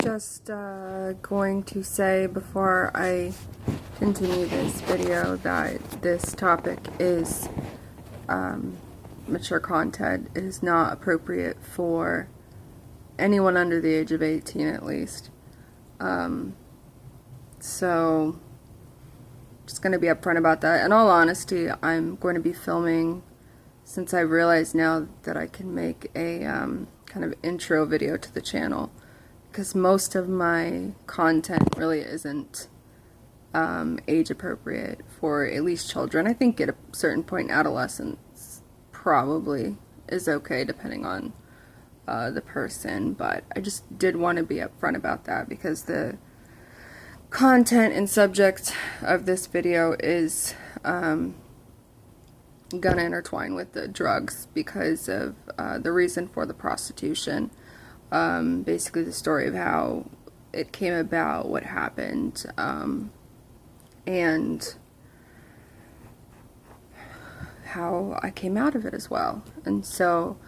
just going to say before I continue this video that this topic is mature content. It is not appropriate for anyone under the age of 18 at least. So just going to be upfront about that. In all honesty, I'm going to be filming, since I realize now that I can make a kind of intro video to the channel, because most of my content really isn't age appropriate for at least children. I think at a certain point adolescence probably is okay depending on the person, but I just did want to be upfront about that because the content and subject of this video is gonna intertwine with the drugs because of the reason for the prostitution. Basically the story of how it came about, what happened, and how I came out of it as well. And so,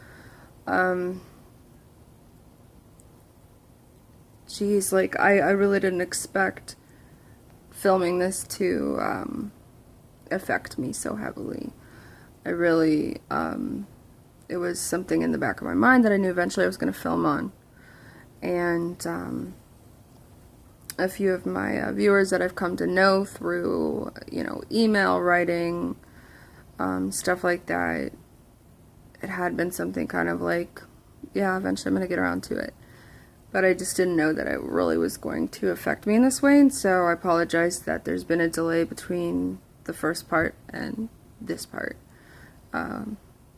geez, like, I really didn't expect filming this to affect me so heavily. I really, it was something in the back of my mind that I knew eventually I was going to film on. And a few of my viewers that I've come to know through, you know, email, writing, stuff like that, it had been something kind of like, yeah, eventually I'm going to get around to it. But I just didn't know that it really was going to affect me in this way, and so I apologize that there's been a delay between the first part and this part,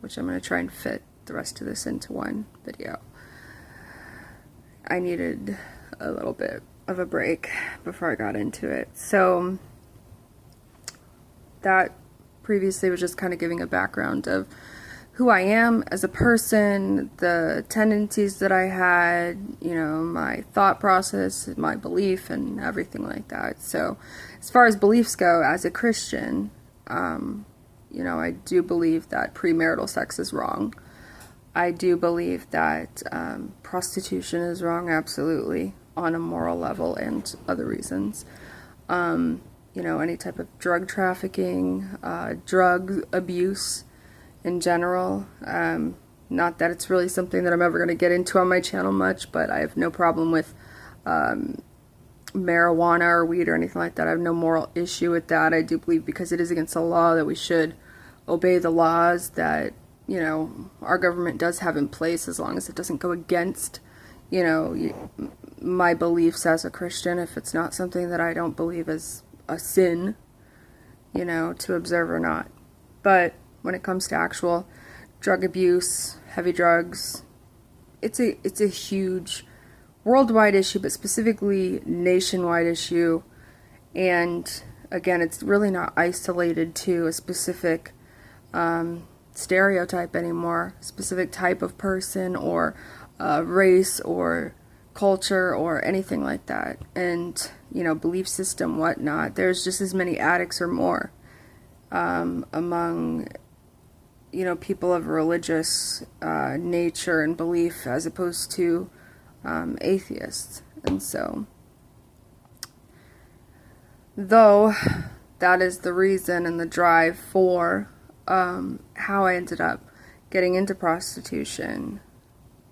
which I'm going to try and fit the rest of this into one video. I needed a little bit of a break before I got into it. So that previously was just kind of giving a background of who I am as a person, the tendencies that I had, you know, my thought process, my belief, and everything like that. So as far as beliefs go, as a Christian, you know, I do believe that premarital sex is wrong. I do believe that prostitution is wrong, absolutely, on a moral level and other reasons. You know, any type of drug trafficking, drug abuse in general. Not that it's really something that I'm ever going to get into on my channel much, but I have no problem with marijuana or weed or anything like that. I have no moral issue with that. I do believe because it is against the law that we should obey the laws that, you know, our government does have in place, as long as it doesn't go against, you know, my beliefs as a Christian. If it's not something that I don't believe is a sin, you know, to observe or not. But when it comes to actual drug abuse, heavy drugs, it's a huge worldwide issue, but specifically nationwide issue. And again, it's really not isolated to a specific stereotype anymore, specific type of person or race or culture or anything like that. And, you know, belief system, whatnot. There's just as many addicts or more among, you know, people of religious nature and belief as opposed to atheists. And so, though that is the reason and the drive for how I ended up getting into prostitution,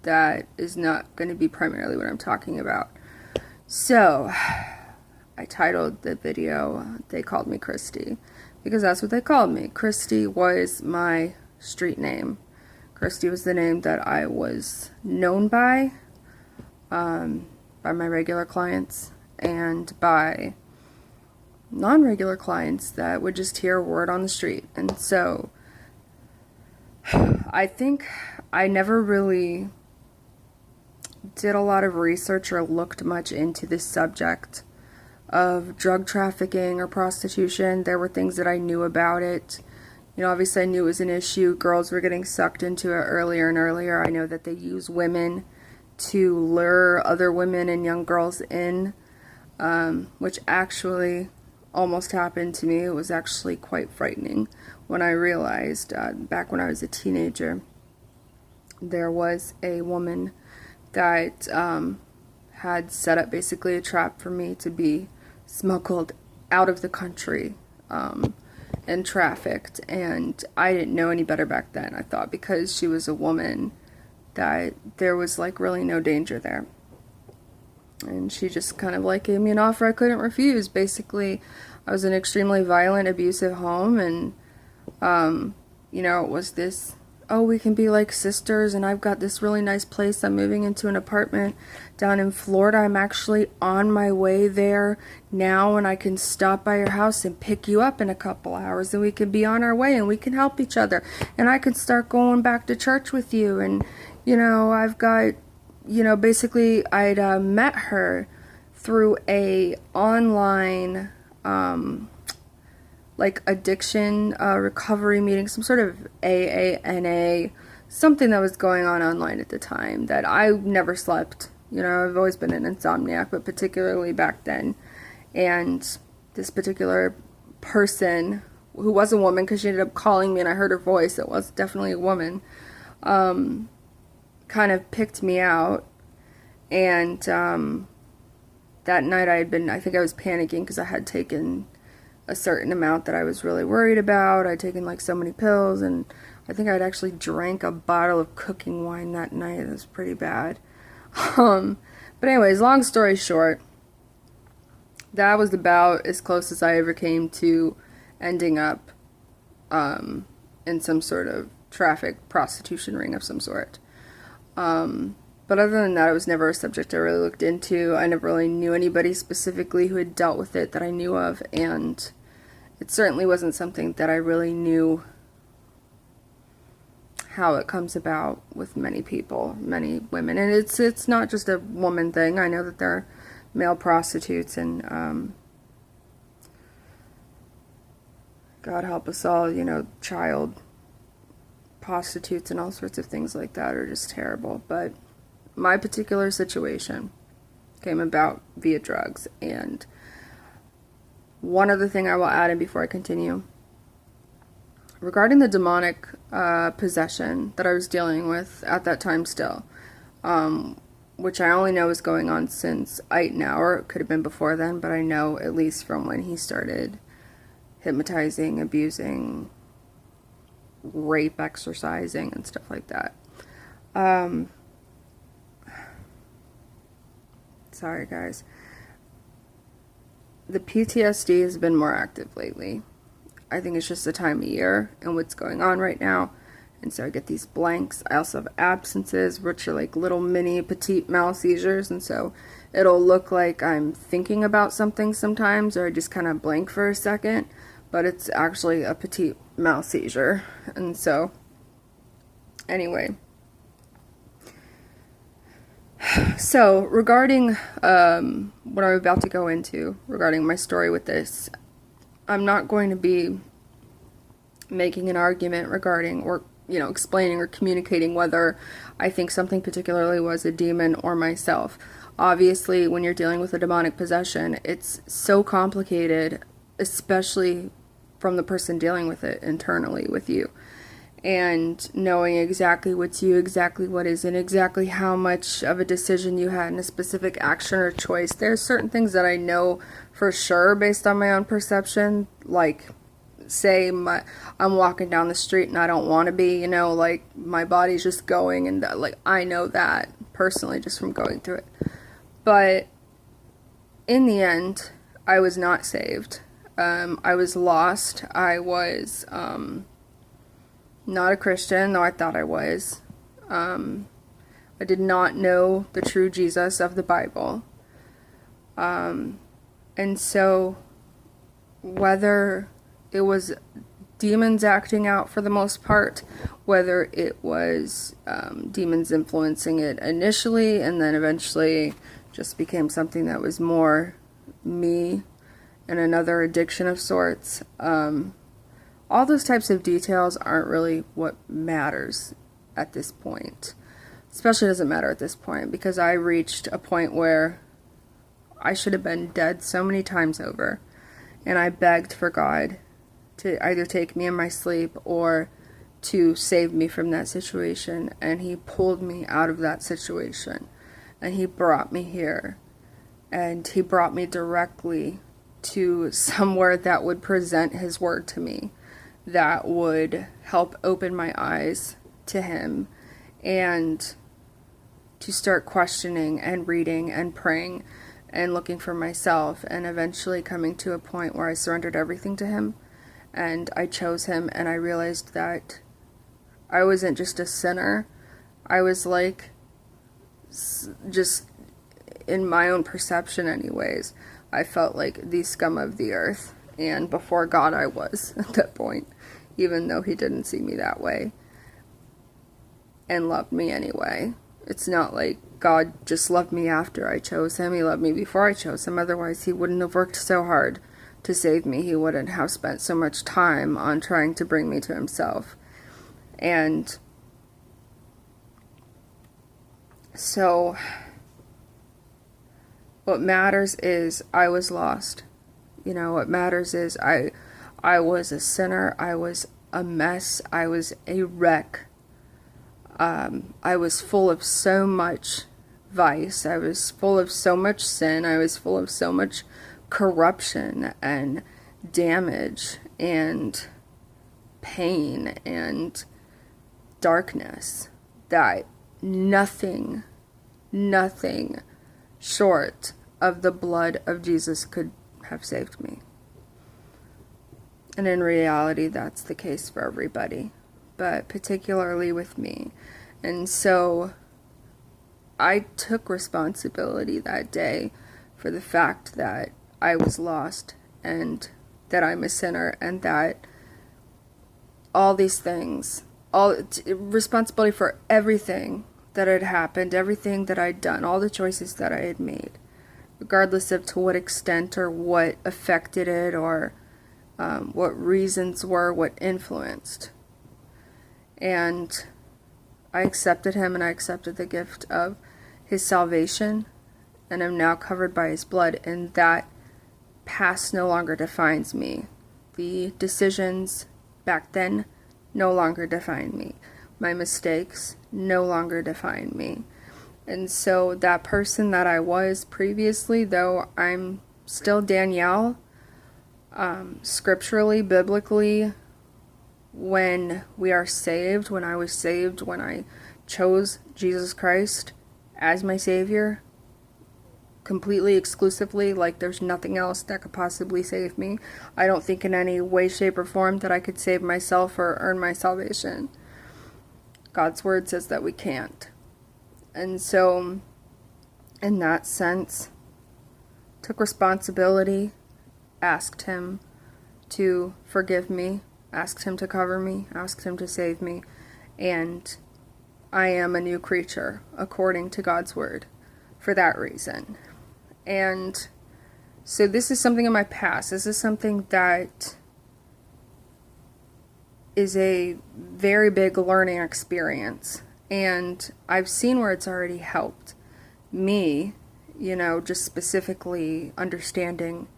that is not going to be primarily what I'm talking about. So, I titled the video, They Called Me Christy, because that's what they called me. Christy was my street name. Christy was the name that I was known by my regular clients and by non-regular clients that would just hear a word on the street. And so I think I never really did a lot of research or looked much into this subject of drug trafficking or prostitution. There were things that I knew about it. You know, obviously I knew it was an issue. Girls were getting sucked into it earlier and earlier. I know that they use women to lure other women and young girls in, which actually almost happened to me. It was actually quite frightening when I realized, back when I was a teenager, there was a woman that had set up basically a trap for me to be smuggled out of the country and trafficked. And I didn't know any better back then. I thought because she was a woman that there was like really no danger there. And she just kind of like gave me an offer I couldn't refuse. Basically, I was in an extremely violent, abusive home, and you know, it was this, oh, we can be like sisters, and I've got this really nice place. I'm moving into an apartment down in Florida. I'm actually on my way there now, and I can stop by your house and pick you up in a couple hours, and we can be on our way, and we can help each other, and I can start going back to church with you. And, you know, I've got, you know, basically I'd met her through a online like addiction recovery meeting, some sort of AANA, something that was going on online at the time that I never slept. You know, I've always been an insomniac, but particularly back then. And this particular person, who was a woman, because she ended up calling me and I heard her voice, it was definitely a woman, kind of picked me out. And that night I think I was panicking because I had taken a certain amount that I was really worried about. I'd taken like so many pills, and I think I'd actually drank a bottle of cooking wine that night. It was pretty bad. But anyways, long story short, that was about as close as I ever came to ending up in some sort of traffic prostitution ring of some sort. But other than that, it was never a subject I really looked into. I never really knew anybody specifically who had dealt with it that I knew of, and it certainly wasn't something that I really knew how it comes about with many people, many women. And it's not just a woman thing. I know that there are male prostitutes, and God help us all, you know, child prostitutes and all sorts of things like that are just terrible. But my particular situation came about via drugs. And one other thing I will add in before I continue, regarding the demonic possession that I was dealing with at that time still, which I only know is going on since Ite now, or it could have been before then, but I know at least from when he started hypnotizing, abusing, rape, exorcising, and stuff like that. Sorry, guys. The PTSD has been more active lately. I think it's just the time of year and what's going on right now. And so I get these blanks. I also have absences, which are like little mini petite mal seizures. And so it'll look like I'm thinking about something sometimes, or I just kind of blank for a second. But it's actually a petite mal seizure. And so, anyway. So, regarding what I'm about to go into, regarding my story with this, I'm not going to be making an argument regarding, or, you know, explaining or communicating whether I think something particularly was a demon or myself. Obviously, when you're dealing with a demonic possession, it's so complicated, especially from the person dealing with it internally with you. And knowing exactly what's you, exactly what isn't, exactly how much of a decision you had in a specific action or choice. There's certain things that I know for sure based on my own perception, like, say, I'm walking down the street and I don't want to be, you know, like, my body's just going, and that, like, I know that personally just from going through it. But in the end, I was not saved. I was lost. I was, not a Christian, though I thought I was. I did not know the true Jesus of the Bible. And so, whether it was demons acting out for the most part, whether it was demons influencing it initially, and then eventually just became something that was more me and another addiction of sorts, all those types of details aren't really what matters at this point. Especially doesn't matter at this point, because I reached a point where I should have been dead so many times over. And I begged for God to either take me in my sleep or to save me from that situation. And He pulled me out of that situation. and he brought me here, and he brought me directly to somewhere that would present his word to me, that would help open my eyes to him, and to start questioning and reading and praying and looking for myself, and eventually coming to a point where I surrendered everything to him, and I chose him, and I realized that I wasn't just a sinner. I was like, just in my own perception anyways, I felt like the scum of the earth, and before God I was at that point, even though he didn't see me that way and loved me anyway. It's not like God just loved me after I chose him. He loved me before I chose him. Otherwise, he wouldn't have worked so hard to save me. He wouldn't have spent so much time on trying to bring me to himself. And so what matters is I was lost. You know, what matters is I was a sinner. I was a mess. I was a wreck. I was full of so much vice. I was full of so much sin. I was full of so much corruption and damage and pain and darkness that nothing short of the blood of Jesus could have saved me. And in reality, that's the case for everybody, but particularly with me. And so I took responsibility that day for the fact that I was lost, and that I'm a sinner, and that all these things, responsibility for everything that had happened, everything that I'd done, all the choices that I had made, regardless of to what extent or what affected it, or what reasons were, what influenced. And I accepted him, and I accepted the gift of his salvation, and I'm now covered by his blood, and that past no longer defines me. The decisions back then no longer define me. My mistakes no longer define me. And so that person that I was previously, though I'm still Danielle, scripturally, biblically, when we are saved, when I was saved, when I chose Jesus Christ as my Savior, completely, exclusively, like there's nothing else that could possibly save me. I don't think in any way, shape, or form that I could save myself or earn my salvation. God's word says that we can't. And so, in that sense, took responsibility, asked him to forgive me, asked him to cover me, asked him to save me, and I am a new creature according to God's word for that reason. And so this is something in my past. This is something that is a very big learning experience, and I've seen where it's already helped me, you know, just specifically understanding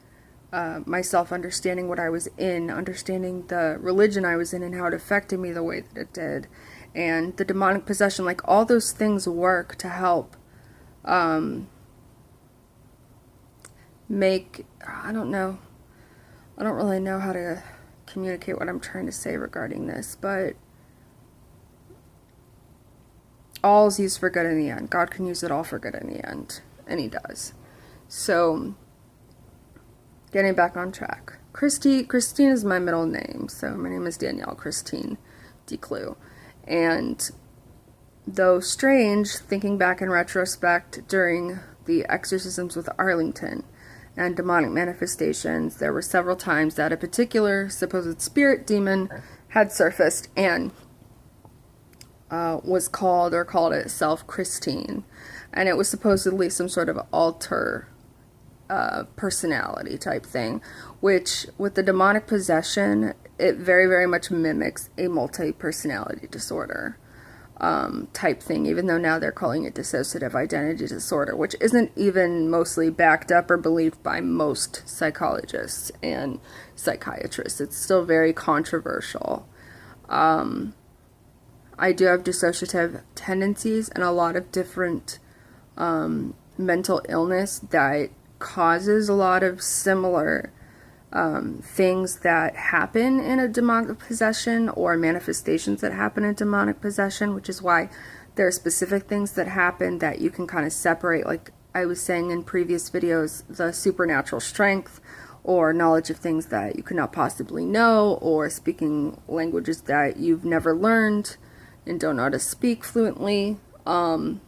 myself, understanding what I was in, understanding the religion I was in and how it affected me the way that it did, and the demonic possession, like all those things work to help make, I don't really know how to communicate what I'm trying to say regarding this, but all's used for good in the end. God can use it all for good in the end, and he does. So, getting back on track. Christine is my middle name, so my name is Danielle Christine DeClue. And though strange, thinking back in retrospect during the exorcisms with Arlington and demonic manifestations, there were several times that a particular supposed spirit demon had surfaced and was called itself Christine. And it was supposedly some sort of alter personality type thing, which with the demonic possession, it very, very much mimics a multi-personality disorder type thing, even though now they're calling it dissociative identity disorder, which isn't even mostly backed up or believed by most psychologists and psychiatrists. It's still very controversial. I do have dissociative tendencies and a lot of different mental illness that causes a lot of similar things that happen in a demonic possession, or manifestations that happen in demonic possession, which is why there are specific things that happen that you can kind of separate, like I was saying in previous videos, the supernatural strength or knowledge of things that you could not possibly know, or speaking languages that you've never learned and don't know how to speak fluently, some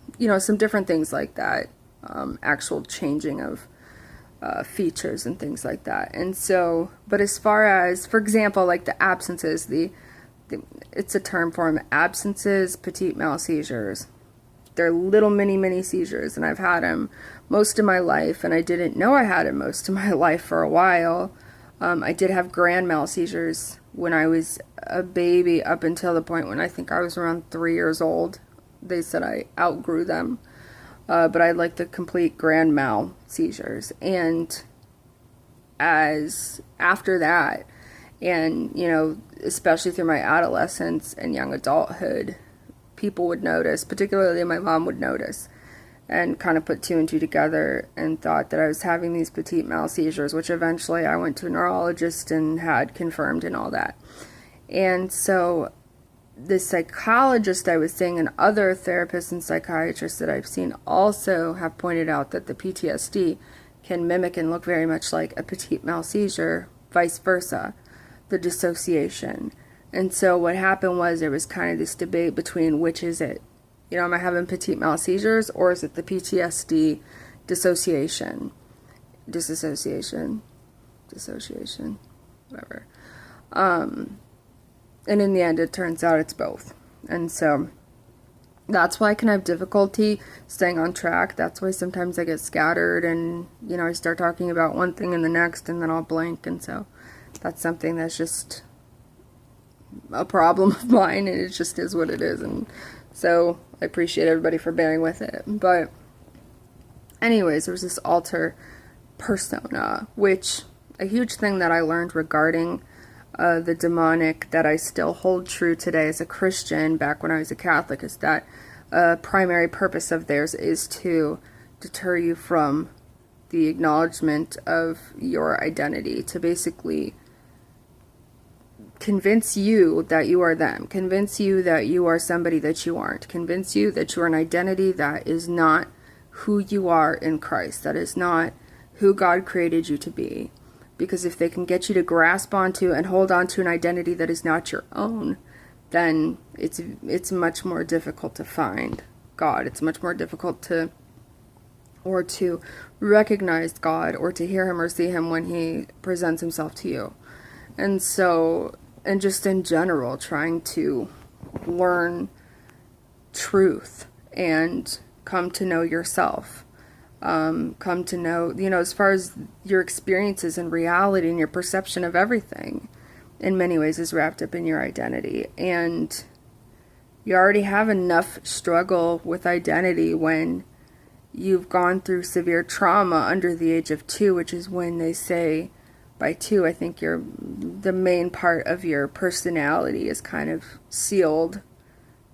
different things like that, actual changing of features and things like that. And so, but as far as, for example, like the absences, it's a term for them, absences, petit mal seizures. They're little mini seizures, and I've had them most of my life, and I didn't know I had them most of my life for a while. I did have grand mal seizures when I was a baby, up until the point when I think I was around 3 years old. They said I outgrew them. But I had like the complete grand mal seizures. And as after that, and especially through my adolescence and young adulthood, people would notice, particularly my mom would notice, and kind of put two and two together and thought that I was having these petit mal seizures, which eventually I went to a neurologist and had confirmed and all that. And so the psychologist I was seeing and other therapists and psychiatrists that I've seen also have pointed out that the PTSD can mimic and look very much like a petit mal seizure, vice versa, the dissociation. And so what happened was there was kind of this debate between which is it. Am I having petit mal seizures, or is it the PTSD dissociation, whatever. And in the end, it turns out it's both. And so that's why I can have difficulty staying on track. That's why sometimes I get scattered and, I start talking about one thing and the next, and then I'll blank. And so that's something that's just a problem of mine, and it just is what it is. And so I appreciate everybody for bearing with it. But anyways, there was this alter persona, which a huge thing that I learned regarding the demonic that I still hold true today as a Christian, back when I was a Catholic, is that primary purpose of theirs is to deter you from the acknowledgement of your identity, to basically convince you that you are them, convince you that you are somebody that you aren't, convince you that you are an identity that is not who you are in Christ, that is not who God created you to be. Because if they can get you to grasp onto and hold on to an identity that is not your own, then it's much more difficult to find God. It's much more difficult to recognize God, or to hear him or see him when he presents himself to you. And so, and just in general, trying to learn truth and come to know yourself. Come to know, as far as your experiences and reality and your perception of everything, in many ways is wrapped up in your identity. And you already have enough struggle with identity when you've gone through severe trauma under the age of 2, which is when they say by 2, I think the main part of your personality is kind of sealed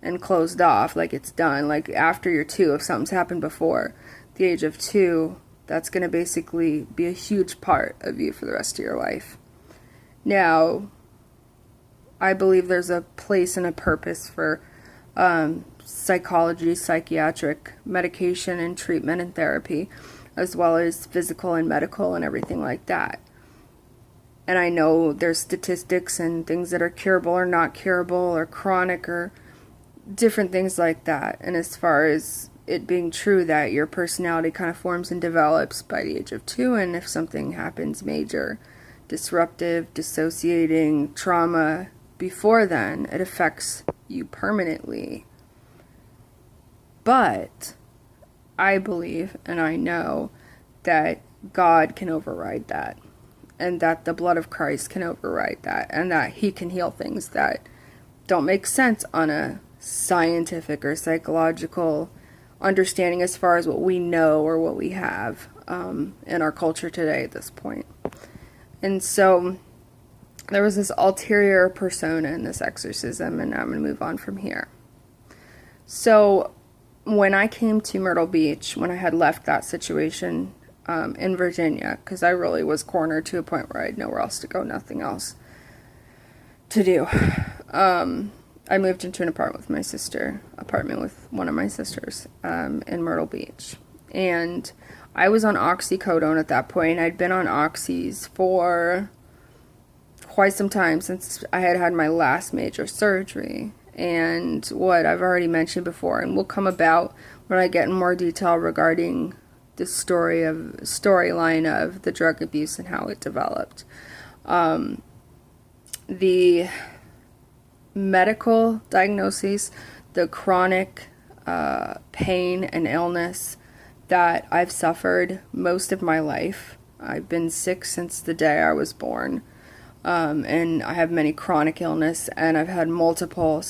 and closed off, like it's done. Like after you're 2, if something's happened before the age of 2, that's going to basically be a huge part of you for the rest of your life. Now, I believe there's a place and a purpose for psychology, psychiatric medication and treatment and therapy, as well as physical and medical and everything like that. And I know there's statistics and things that are curable or not curable, or chronic, or different things like that. And as far as it being true that your personality kind of forms and develops by the age of 2, and if something happens major, disruptive, dissociating, trauma before then, it affects you permanently. But I believe and I know that God can override that, and that the blood of Christ can override that, and that he can heal things that don't make sense on a scientific or psychological understanding as far as what we know or what we have in our culture today at this point. And so there was this ulterior persona in this exorcism, and I'm going to move on from here. So when I came to Myrtle Beach, when I had left that situation in Virginia, because I really was cornered to a point where I had nowhere else to go, nothing else to do. I moved into an apartment with one of my sisters in Myrtle Beach. And I was on oxycodone at that point. I'd been on oxys for quite some time, since I had had my last major surgery. And what I've already mentioned before, and will come about when I get in more detail regarding the storyline of the drug abuse and how it developed. The medical diagnoses, the chronic pain and illness that I've suffered most of my life. I've been sick since the day I was born, and I have many chronic illness, and I've had multiple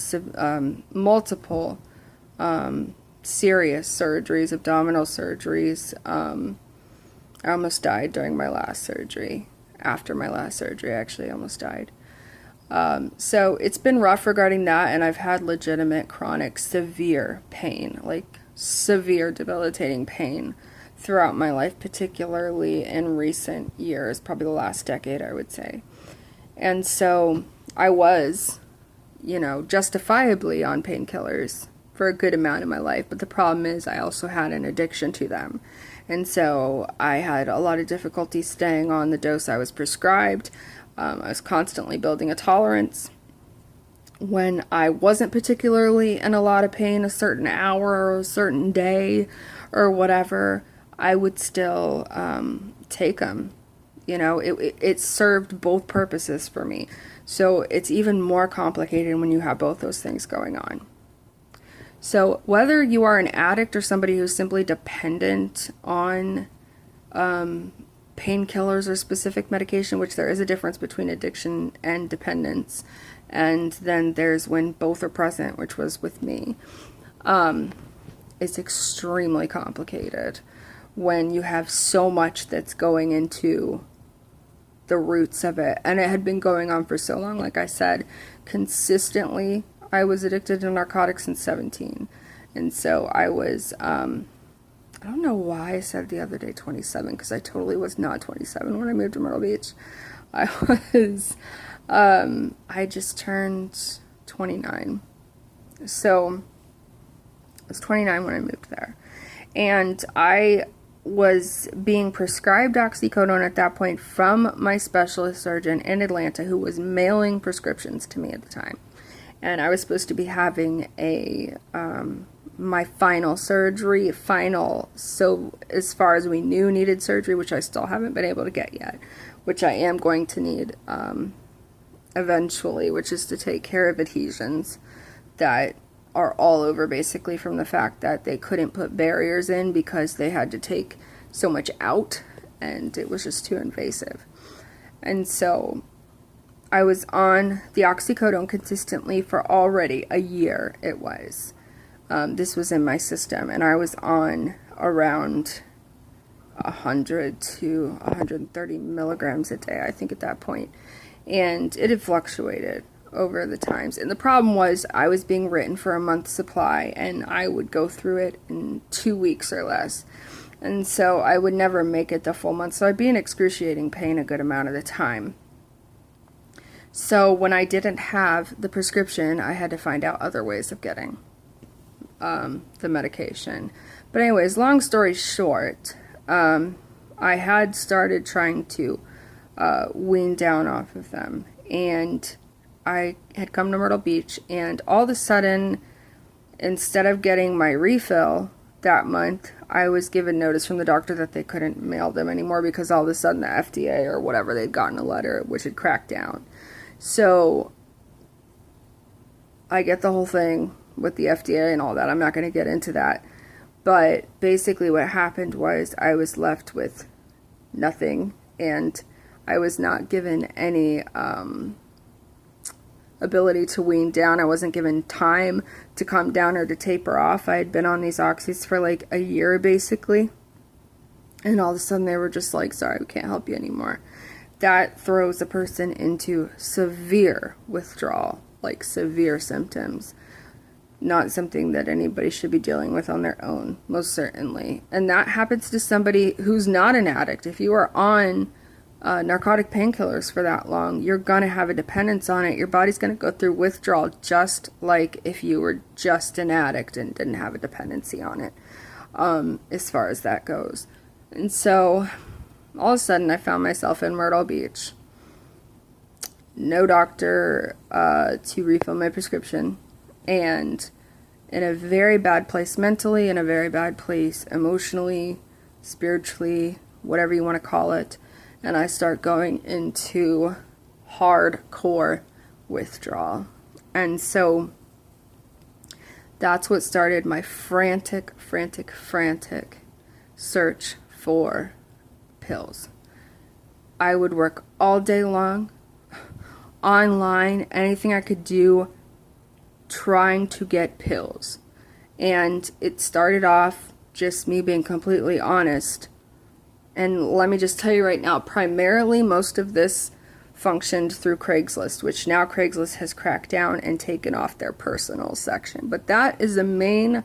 serious surgeries, abdominal surgeries. I almost died during my last surgery. After my last surgery, actually, I almost died. So it's been rough regarding that, and I've had legitimate chronic severe pain, like severe debilitating pain throughout my life, particularly in recent years, probably the last decade, I would say. And so I was, justifiably on painkillers for a good amount of my life, but the problem is I also had an addiction to them. And so I had a lot of difficulty staying on the dose I was prescribed. I was constantly building a tolerance. When I wasn't particularly in a lot of pain, a certain hour or a certain day or whatever, I would still take them. It served both purposes for me. So it's even more complicated when you have both those things going on. So whether you are an addict or somebody who's simply dependent on painkillers or specific medication, which there is a difference between addiction and dependence, and then there's when both are present, which was with me. It's extremely complicated when you have so much that's going into the roots of it, and it had been going on for so long. Like I said, consistently I was addicted to narcotics since 17, and so I was I don't know why I said the other day 27, because I totally was not 27 when I moved to Myrtle Beach. I just turned 29. So I was 29 when I moved there. And I was being prescribed oxycodone at that point from my specialist surgeon in Atlanta, who was mailing prescriptions to me at the time. And I was supposed to be having my final surgery, so as far as we knew, needed surgery, which I still haven't been able to get yet, which I am going to need eventually, which is to take care of adhesions that are all over, basically, from the fact that they couldn't put barriers in because they had to take so much out, and it was just too invasive. And so I was on the oxycodone consistently for already a year. It was. This was in my system, and I was on around 100 to 130 milligrams a day, I think, at that point. And it had fluctuated over the times. And the problem was I was being written for a month's supply, and I would go through it in 2 weeks or less. And so I would never make it the full month. So I'd be in excruciating pain a good amount of the time. So when I didn't have the prescription, I had to find out other ways of getting the medication. But anyways, long story short, I had started trying to wean down off of them, and I had come to Myrtle Beach, and all of a sudden, instead of getting my refill that month, I was given notice from the doctor that they couldn't mail them anymore, because all of a sudden the FDA or whatever, they'd gotten a letter which had cracked down. So I get the whole thing with the FDA and all that. I'm not going to get into that. But basically what happened was I was left with nothing, and I was not given any ability to wean down. I wasn't given time to come down or to taper off. I had been on these oxys for like a year, basically. And all of a sudden they were just like, sorry, we can't help you anymore. That throws a person into severe withdrawal, like severe symptoms. not something that anybody should be dealing with on their own, most certainly. And that happens to somebody who's not an addict. If you are on narcotic painkillers for that long, you're going to have a dependence on it. Your body's going to go through withdrawal just like if you were just an addict and didn't have a dependency on it, as far as that goes. And so all of a sudden I found myself in Myrtle Beach. No doctor to refill my prescription, and in a very bad place mentally, in a very bad place emotionally, spiritually, whatever you want to call it. And I start going into hardcore withdrawal. And so that's what started my frantic search for pills. I would work all day long, online, anything I could do, trying to get pills. And it started off just me being completely honest. And let me just tell you right now, primarily most of this functioned through Craigslist, which now Craigslist has cracked down and taken off their personal section. But that is the main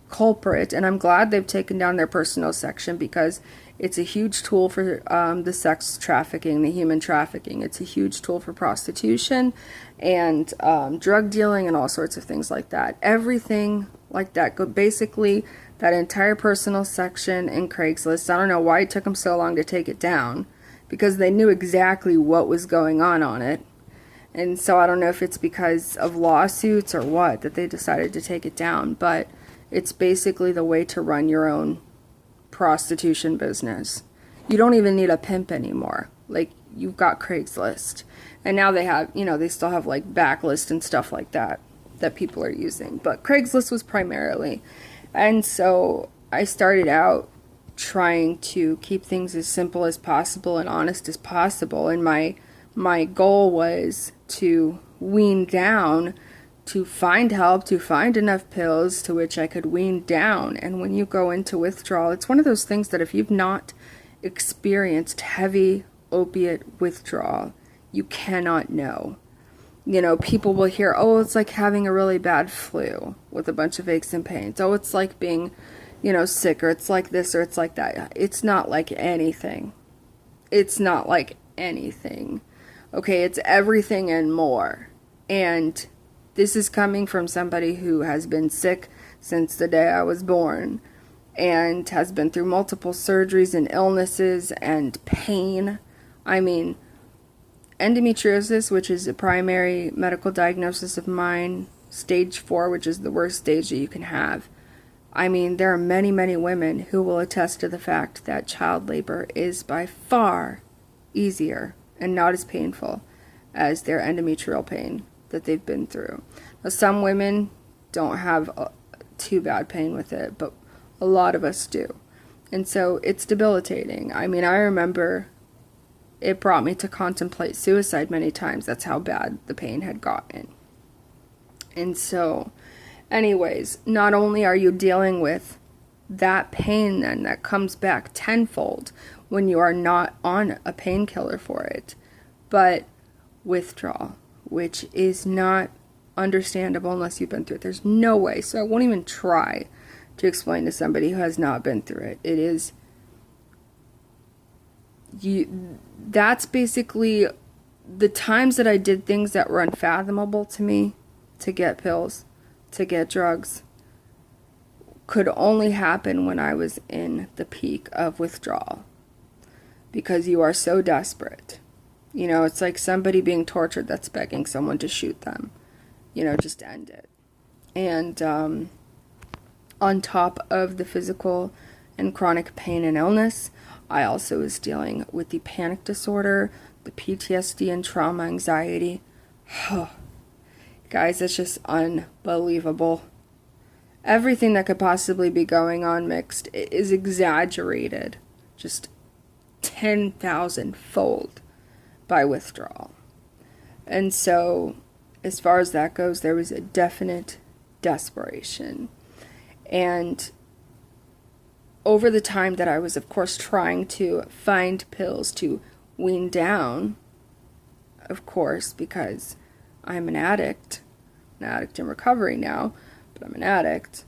culprit, and I'm glad they've taken down their personal section, because it's a huge tool for the sex trafficking, the human trafficking. It's a huge tool for prostitution and drug dealing and all sorts of things like that. Everything like that. Basically, that entire personal section in Craigslist, I don't know why it took them so long to take it down, because they knew exactly what was going on it. And so I don't know if it's because of lawsuits or what that they decided to take it down, but it's basically the way to run your own prostitution business. You don't even need a pimp anymore. Like, you've got Craigslist. And now they have, they still have like backlist and stuff like that people are using. But Craigslist was primarily. And so I started out trying to keep things as simple as possible and honest as possible. And my goal was to wean down, to find help, to find enough pills to which I could wean down. And when you go into withdrawal, it's one of those things that if you've not experienced heavy opiate withdrawal, you cannot know. People will hear, oh, it's like having a really bad flu with a bunch of aches and pains. Oh, it's like being, sick, or it's like this, or it's like that. It's not like anything. It's not like anything. Okay, it's everything and more. And this is coming from somebody who has been sick since the day I was born and has been through multiple surgeries and illnesses and pain. I mean, endometriosis, which is a primary medical diagnosis of mine, stage 4, which is the worst stage that you can have. I mean, there are many, many women who will attest to the fact that child labor is by far easier and not as painful as their endometrial pain that they've been through. Now, some women don't have too bad pain with it, but a lot of us do. And so it's debilitating. I mean, I remember it brought me to contemplate suicide many times. That's how bad the pain had gotten. And so, anyways, not only are you dealing with that pain then that comes back tenfold when you are not on a painkiller for it, but withdrawal, which is not understandable unless you've been through it. There's no way. So I won't even try to explain to somebody who has not been through it. It is, that's basically the times that I did things that were unfathomable to me, to get pills, to get drugs, could only happen when I was in the peak of withdrawal, because you are so desperate. It's like somebody being tortured that's begging someone to shoot them, just to end it. And on top of the physical and chronic pain and illness, I also was dealing with the panic disorder, the PTSD and trauma anxiety. Guys, it's just unbelievable. Everything that could possibly be going on mixed is exaggerated just 10,000 fold by withdrawal. And so, as far as that goes, there was a definite desperation. And over the time that I was, of course, trying to find pills to wean down, of course, because I'm an addict in recovery now, but I'm an addict.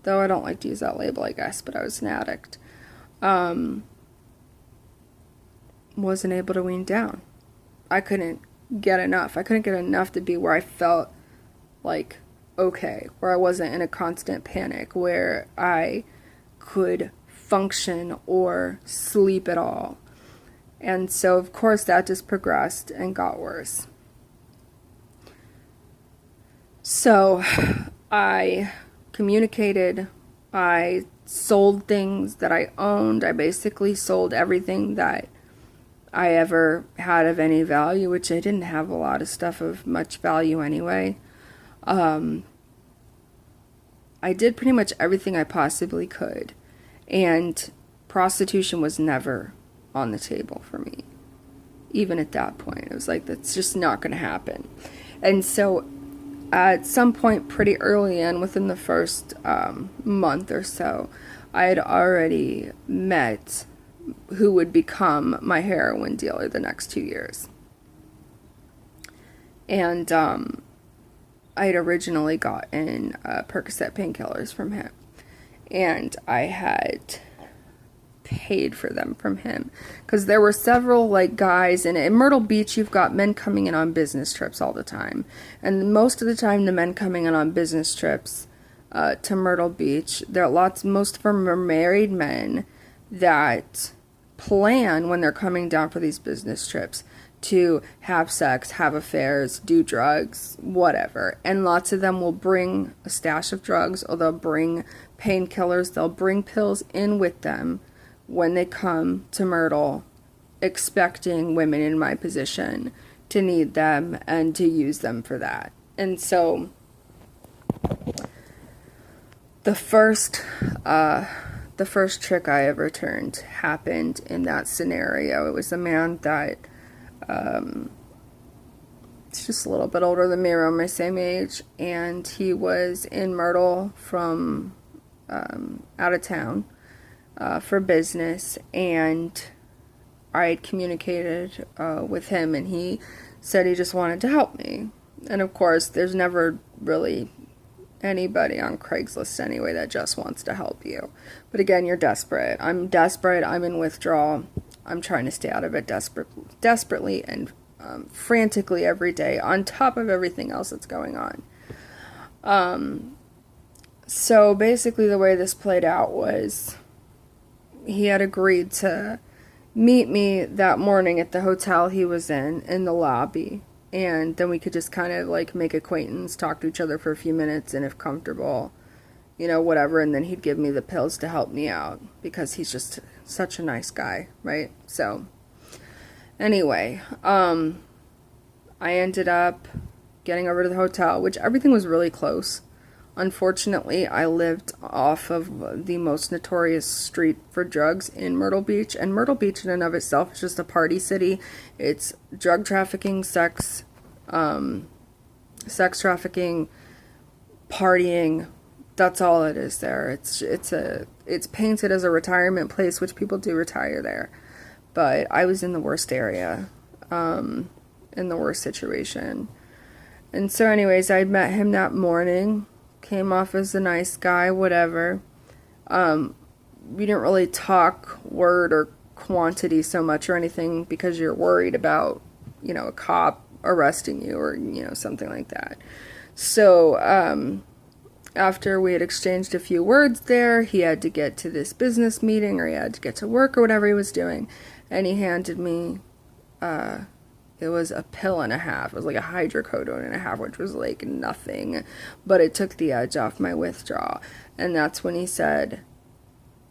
Though I don't like to use that label, I guess, but I was an addict. Wasn't able to wean down. I couldn't get enough. I couldn't get enough to be where I felt like okay, where I wasn't in a constant panic, where I could function or sleep at all. And so, of course, that just progressed and got worse. So, I communicated, I sold things that I owned. I basically sold everything that I ever had of any value, which I didn't have a lot of stuff of much value anyway. I did pretty much everything I possibly could. And prostitution was never on the table for me. Even at that point, it was like, that's just not going to happen. And so at some point pretty early in, within the first month or so, I had already met who would become my heroin dealer the next 2 years. And I had originally gotten Percocet painkillers from him. And I had paid for them from him. Because there were several, like, guys, and in Myrtle Beach, you've got men coming in on business trips all the time. And most of the time, the men coming in on business trips to Myrtle Beach, most of them are married men that plan, when they're coming down for these business trips, to have sex, have affairs, do drugs, whatever. And lots of them will bring a stash of drugs, or they'll bring painkillers, they'll bring pills in with them when they come to Myrtle, expecting women in my position to need them and to use them for that. And so the first trick I ever turned happened in that scenario. It was a man that he's just a little bit older than me, around my same age, and he was in Myrtle from out of town for business, and I had communicated with him, and he said he just wanted to help me. And of course, there's never really anybody on Craigslist anyway that just wants to help you. But again, you're desperate. I'm desperate. I'm in withdrawal. I'm trying to stay out of it desperately and frantically every day, on top of everything else that's going on. So basically the way this played out was he had agreed to meet me that morning at the hotel he was in the lobby. And then we could just kind of like make acquaintance, talk to each other for a few minutes, and if comfortable, whatever. And then he'd give me the pills to help me out, because he's just such a nice guy, right? So anyway, I ended up getting over to the hotel, which everything was really close. Unfortunately, I lived off of the most notorious street for drugs in Myrtle Beach, and Myrtle Beach in and of itself is just a party city. It's drug trafficking, sex trafficking, partying. That's all it is there. It's painted as a retirement place, which people do retire there. But I was in the worst area, in the worst situation. And so anyways, I met him that morning. Came off as a nice guy, whatever. We didn't really talk word or quantity so much or anything, because you're worried about, a cop arresting you or, something like that. So, after we had exchanged a few words there, he had to get to this business meeting, or he had to get to work, or whatever he was doing. And he handed me, it was a pill and a half. It was like a hydrocodone and a half, which was like nothing. But it took the edge off my withdrawal. And that's when he said,